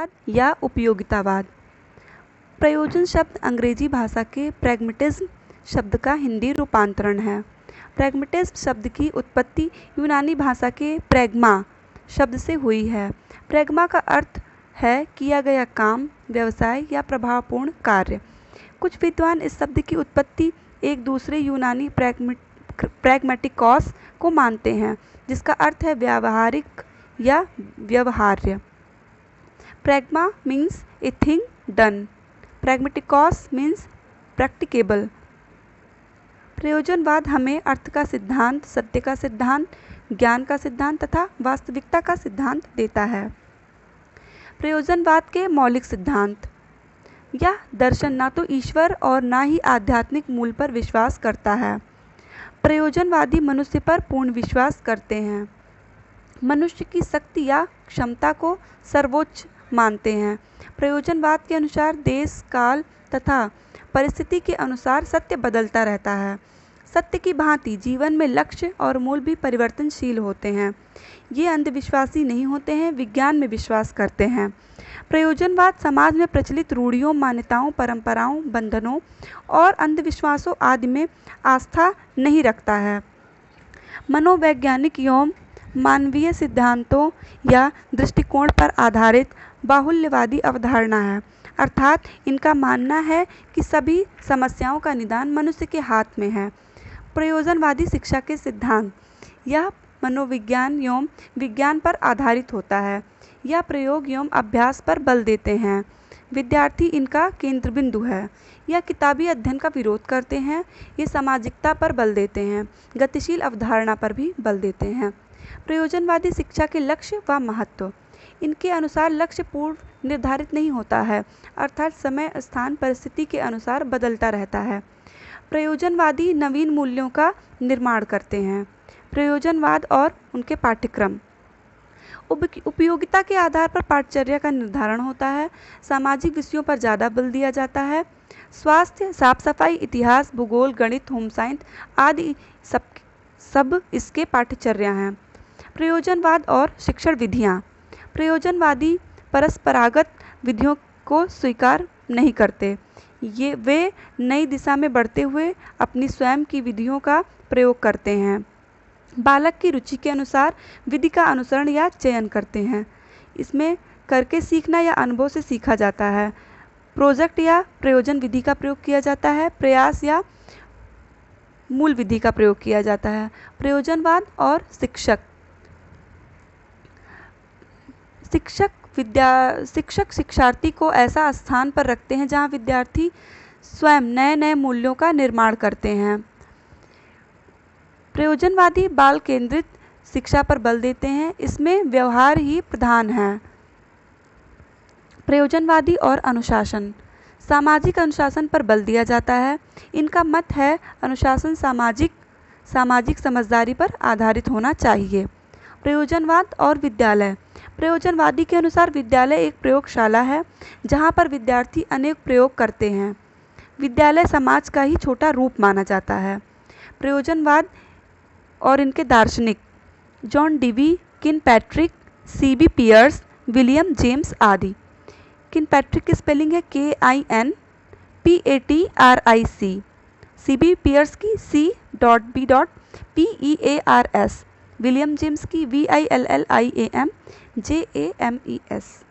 प्रयोजनवाद या उपयोगितावाद। प्रयोजन शब्द अंग्रेजी भाषा के प्रैग्मेटिज्म शब्द का हिंदी रूपांतरण है। प्रैग्मेटिज्म शब्द की उत्पत्ति यूनानी भाषा के प्रैग्मा शब्द से हुई है। प्रैग्मा का अर्थ है किया गया काम, व्यवसाय या प्रभावपूर्ण कार्य। कुछ विद्वान इस शब्द की उत्पत्ति एक दूसरे यूनानी प्रैग्मेटिकॉस को मानते हैं, जिसका अर्थ है व्यावहारिक या व्यवहार्य। Pragma means a thing done, pragmatikos means practicable. प्रयोजनवाद हमें अर्थ का सिद्धांत, सत्य का सिद्धांत, ज्ञान का सिद्धांत तथा वास्तविकता का सिद्धांत देता है। प्रयोजनवाद के मौलिक सिद्धांत। यह दर्शन न तो ईश्वर और न ही आध्यात्मिक मूल पर विश्वास करता है। प्रयोजनवादी मनुष्य पर पूर्ण विश्वास करते हैं, मनुष्य की शक्ति या क्षमता को सर्वोच्च मानते हैं। प्रयोजनवाद के अनुसार देश, काल तथा परिस्थिति के अनुसार सत्य बदलता रहता है। सत्य की भांति जीवन में लक्ष्य और मूल भी परिवर्तनशील होते हैं। ये अंधविश्वासी नहीं होते हैं, विज्ञान में विश्वास करते हैं। प्रयोजनवाद समाज में प्रचलित रूढ़ियों, मान्यताओं, परंपराओं, बंधनों और अंधविश्वासों आदि में आस्था नहीं रखता है। मनोवैज्ञानिक एवं मानवीय सिद्धांतों या दृष्टिकोण पर आधारित बाहुल्यवादी अवधारणा है, अर्थात इनका मानना है कि सभी समस्याओं का निदान मनुष्य के हाथ में है। प्रयोजनवादी शिक्षा के सिद्धांत। यह मनोविज्ञान एवं विज्ञान पर आधारित होता है। यह प्रयोग एवं अभ्यास पर बल देते हैं। विद्यार्थी इनका केंद्र बिंदु है। यह किताबी अध्ययन का विरोध करते हैं। ये सामाजिकता पर बल देते हैं, गतिशील अवधारणा पर भी बल देते हैं। प्रयोजनवादी शिक्षा के लक्ष्य व महत्व। इनके अनुसार लक्ष्य पूर्व निर्धारित नहीं होता है, अर्थात समय, स्थान, परिस्थिति के अनुसार बदलता रहता है। प्रयोजनवादी नवीन मूल्यों का निर्माण करते हैं। प्रयोजनवाद और उनके पाठ्यक्रम। उपयोगिता के आधार पर पाठचर्या का निर्धारण होता है। सामाजिक विषयों पर ज़्यादा बल दिया जाता है। स्वास्थ्य, साफ सफाई, इतिहास, भूगोल, गणित, होम साइंस आदि सब इसके पाठ्यचर्या हैं। प्रयोजनवाद और शिक्षण विधियाँ। प्रयोजनवादी परस्परागत विधियों को स्वीकार नहीं करते। वे नई दिशा में बढ़ते हुए अपनी स्वयं की विधियों का प्रयोग करते हैं। बालक की रुचि के अनुसार विधि का अनुसरण या चयन करते हैं। इसमें करके सीखना या अनुभव से सीखा जाता है। प्रोजेक्ट या प्रयोजन विधि का प्रयोग किया जाता है। प्रयास या मूल विधि का प्रयोग किया जाता है। प्रयोजनवाद और शिक्षक। शिक्षक शिक्षार्थी को ऐसा स्थान पर रखते हैं जहां विद्यार्थी स्वयं नए नए मूल्यों का निर्माण करते हैं। प्रयोजनवादी बाल केंद्रित शिक्षा पर बल देते हैं। इसमें व्यवहार ही प्रधान है। प्रयोजनवादी और अनुशासन। सामाजिक अनुशासन पर बल दिया जाता है। इनका मत है अनुशासन सामाजिक समझदारी पर आधारित होना चाहिए। प्रयोजनवाद और विद्यालय। प्रयोजनवादी के अनुसार विद्यालय एक प्रयोगशाला है जहाँ पर विद्यार्थी अनेक प्रयोग करते हैं। विद्यालय समाज का ही छोटा रूप माना जाता है। प्रयोजनवाद और इनके दार्शनिक। John Dewey, Kilpatrick, C B Peirce, William James आदि। किनपैट्रिक की स्पेलिंग है KINPATRIC। सीबी पियर्स की C.B.PEARS। विलियम जेम्स की VILLIAM JAMES।